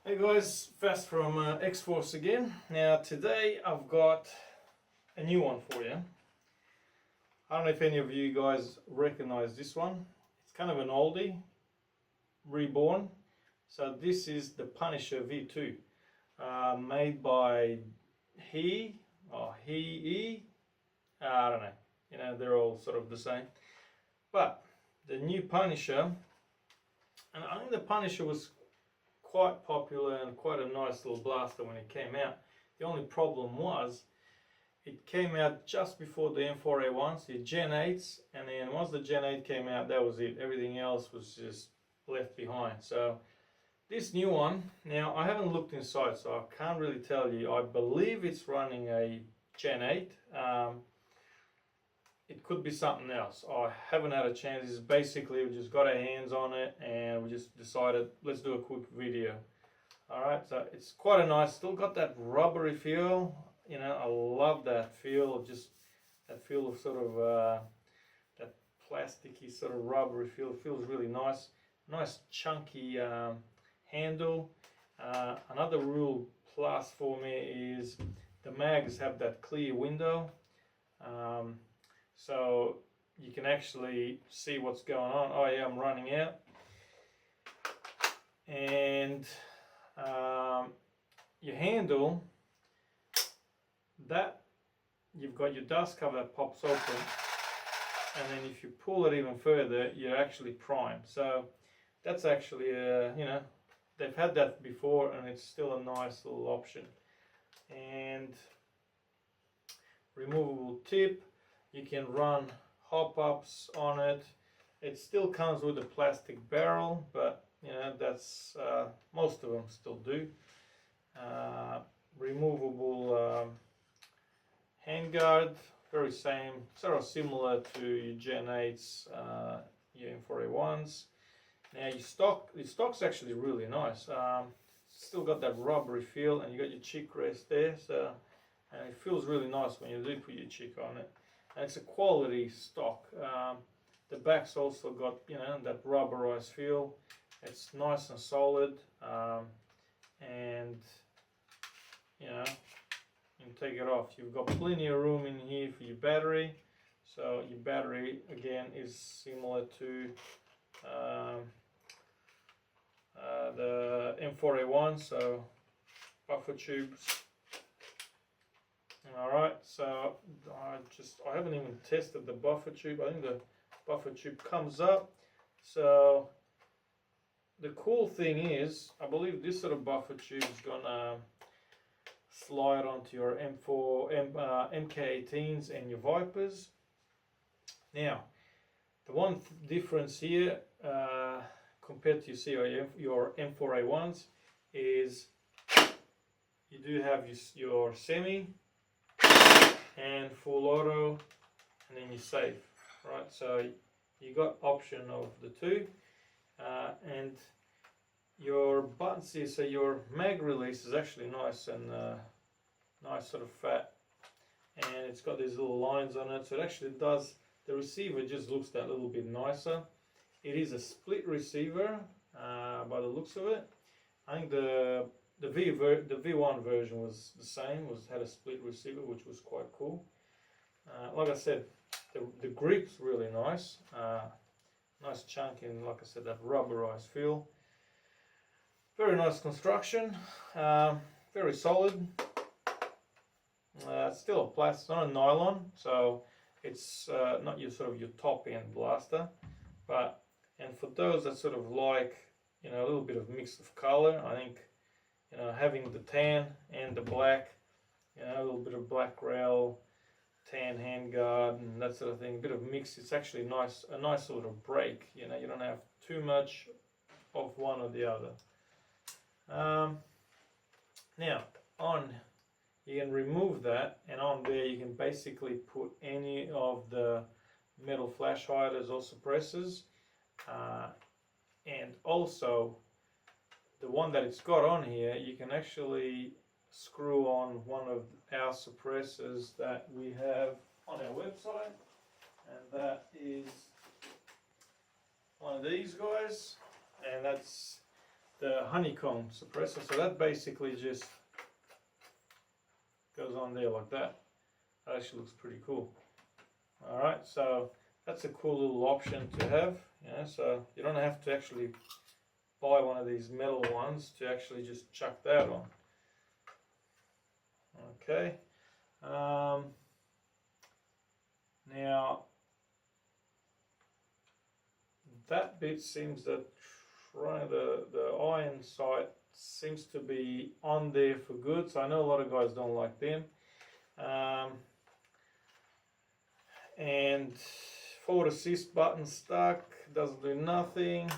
Hey guys, Fast from X-Force again. Now today I've got a new one for you. I don't know if any of you guys recognize this one. It's kind of an oldie, reborn. So this is the Punisher V2, made by I don't know. You know, they're all sort of the same. But the new Punisher, and I think the Punisher was quite popular and quite a nice little blaster when it came out. The only problem was it came out just before the M4A1s, the Gen 8s, and then once the Gen 8 came out, that was it. Everything else was just left behind. So this new one, now I haven't looked inside, so I can't really tell you. I believe it's running a Gen 8. It could be something else. I haven't had a chance. It's basically we just got our hands on it and we just decided let's do a quick video. Alright, so it's quite a nice, still got that rubbery feel. You know, I love that feel of just that feel of sort of that plasticky sort of rubbery feel. It feels really nice. Nice chunky handle. Another real plus for me is the mags have that clear window. So you can actually see what's going on. Oh yeah, I'm running out. And your handle, that you've got your dust cover that pops open, and then if you pull it even further, you're actually primed. So that's actually you know, they've had that before and it's still a nice little option. And removable tip. You can run hop-ups on it. It still comes with a plastic barrel, but you know that's most of them still do. Removable handguard, very same, sort of similar to your Gen 8s, your M4A1s. Now your stock's actually really nice. Still got that rubbery feel, and you got your cheek rest there, so and it feels really nice when you do put your cheek on it. And it's a quality stock. The back's also got, you know, that rubberized feel. It's nice and solid, and you know, you can take it off. You've got plenty of room in here for your battery. So your battery again is similar to the M4A1, so buffer tubes. Alright, so I haven't even tested the buffer tube. I think the buffer tube comes up. So the cool thing is, I believe this sort of buffer tube is gonna slide onto your MK18s and your Vipers. Now, the one difference here compared to your M4A1s is you do have your semi and full auto, and then you're safe, right? So you got option of the two, and your buttons here, so your mag release is actually nice and nice sort of fat, and it's got these little lines on it, so it actually does, the receiver just looks that little bit nicer. It is a split receiver by the looks of it. I think the V1 version was the same, had a split receiver, which was quite cool. Like I said, the grip's really nice, nice chunk, and like I said, that rubberized feel. Very nice construction, very solid. It's still a plastic, not a nylon, so it's not your sort of your top end blaster, but and for those that sort of like, you know, a little bit of mix of color, I think, you know, having the tan and the black, you know, a little bit of black rail, tan handguard, and that sort of thing, a bit of mix. It's actually nice, a nice sort of break. You know, you don't have too much of one or the other. Now, you can remove that, and on there you can basically put any of the metal flash hiders or suppressors, and also the one that it's got on here, you can actually screw on one of our suppressors that we have on our website, and that is one of these guys, and that's the honeycomb suppressor. So that basically just goes on there like that. That actually looks pretty cool. Alright, so that's a cool little option to have. So you don't have to actually buy one of these metal ones to actually just chuck that on. Okay. Now that bit seems that the iron sight seems to be on there for good, so I know a lot of guys don't like them. And forward assist button stuck, doesn't do nothing.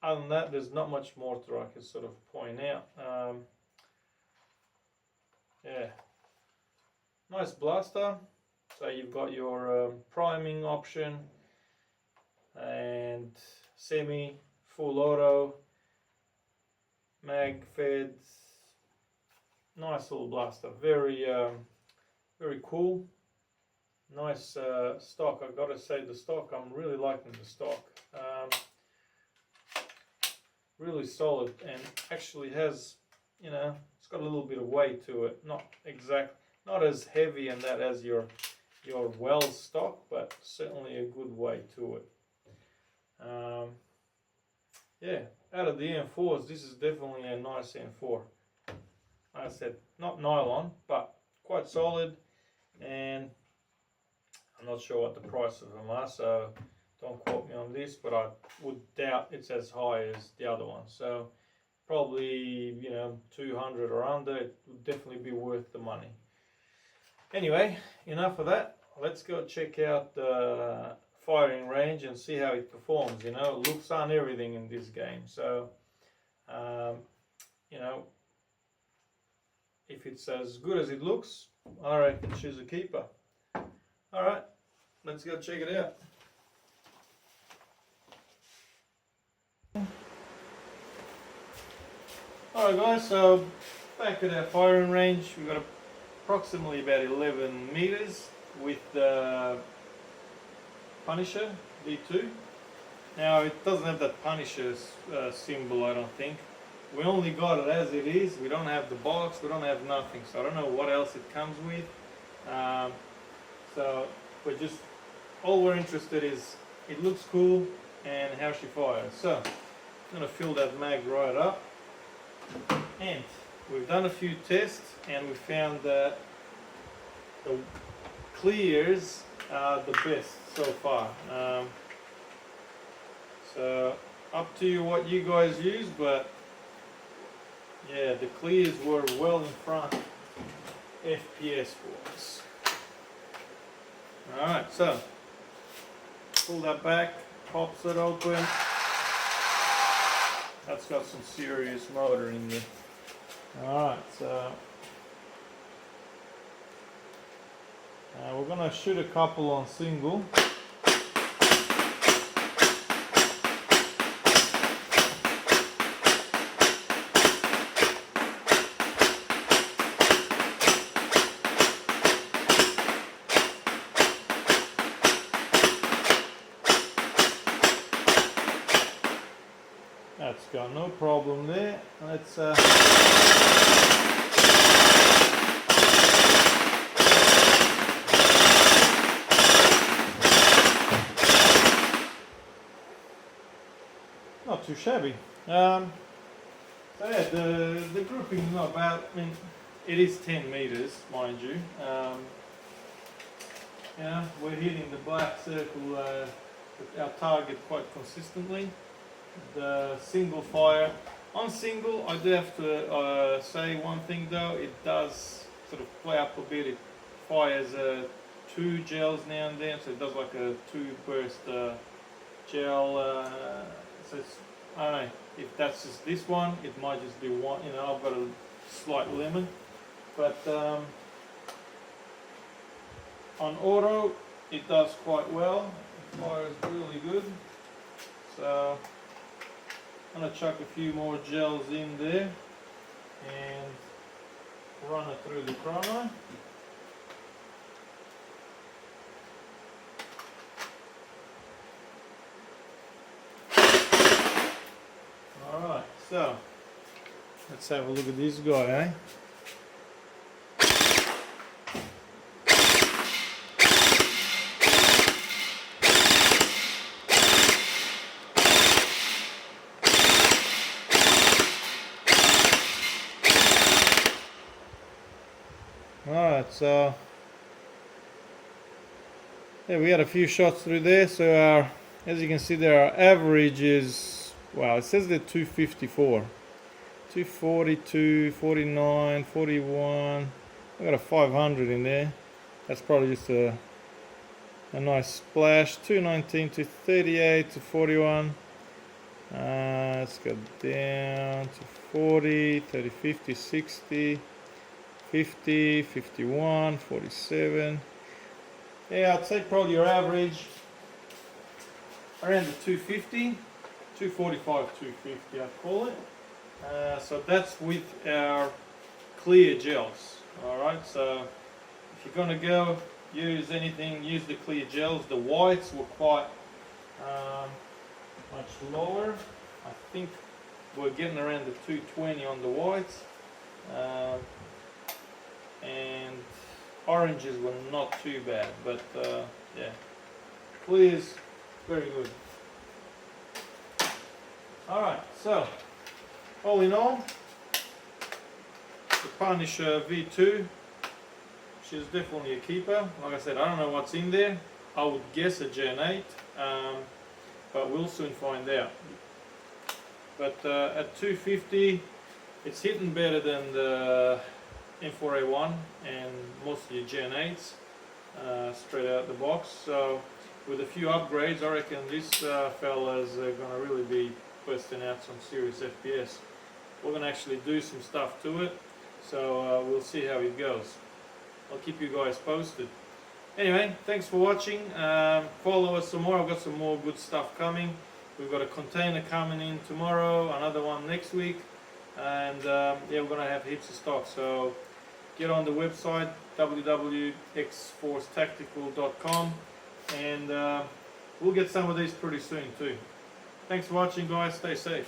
Other than that, there's not much more to I can sort of point out. Yeah, nice blaster. So you've got your priming option and semi, full auto, mag fed. Nice little blaster. Very very cool. Nice stock. I've got to say the stock, I'm really liking the stock. Really solid, and actually has, it's got a little bit of weight to it. Not as heavy and that as your Wells stock, but certainly a good weight to it. Yeah, out of the M4s, this is definitely a nice M4. Like I said, not nylon, but quite solid, and I'm not sure what the price of them are, so don't quote me on this, but I would doubt it's as high as the other one. So probably 200 or under. It would definitely be worth the money. Anyway, enough of that. Let's go check out the firing range and see how it performs. Looks aren't everything in this game, so if it's as good as it looks, I reckon choose a keeper. Alright, let's go check it out. Alright guys, so back at our firing range, we've got approximately about 11 meters with the Punisher D2. Now it doesn't have that Punisher symbol, I don't think. We only got it as it is. We don't have the box, we don't have nothing, so I don't know what else it comes with. So we're just, all we're interested is it looks cool and how she fires. So I'm going to fill that mag right up, and we've done a few tests and we found that the clears are the best so far. So up to you what you guys use, but yeah, the clears were well in front FPS wise. Alright, so pull that back, pops it open. That's got some serious motor in there. Alright, so we're going to shoot a couple on single. That's got no problem there. Let's not too shabby. So yeah, the grouping is not bad. I mean, it is 10 meters, mind you. We're hitting the black circle, our target, quite consistently. The single fire, on single, I do have to say one thing though, it does sort of play up a bit. It fires 2 gels now and then, so it does like a 2 burst gel. So it's, I don't know if that's just this one, it might just be one. I've got a slight limit, but on auto it does quite well. It fires really good. So I'm going to chuck a few more gels in there and run it through the chrono. So let's have a look at this guy, eh? Alright, so yeah, we had a few shots through there, so our, as you can see there, our average is, well, it says that 254, 242, 49, 41, I got a 500 in there, that's probably just a nice splash, 219, 238, to 41, let's go down to 40, 30, 50, 60, 50, 51, 47. Yeah, I'd say probably your average around the 250, 245, 250 I'd call it. So that's with our clear gels. Alright, so if you're going to go use anything, use the clear gels. The whites were quite much lower. I think we're getting around the 220 on the whites. And oranges were not too bad, but yeah, clears very good. Alright, so all in all, the Punisher V2, she's definitely a keeper. Like I said, I don't know what's in there. I would guess a Gen 8, but we'll soon find out. But at 250, it's hitting better than the M4A1 and most of your Gen 8s straight out the box. So with a few upgrades, I reckon this fella's going to really be busting out some serious FPS. We're going to actually do some stuff to it, so we'll see how it goes. I'll keep you guys posted. Anyway, thanks for watching. Follow us some more. I've got some more good stuff coming. We've got a container coming in tomorrow, another one next week, and yeah, we're going to have heaps of stock. So get on the website www.xforcetactical.com, and we'll get some of these pretty soon too. Thanks for watching, guys. Stay safe.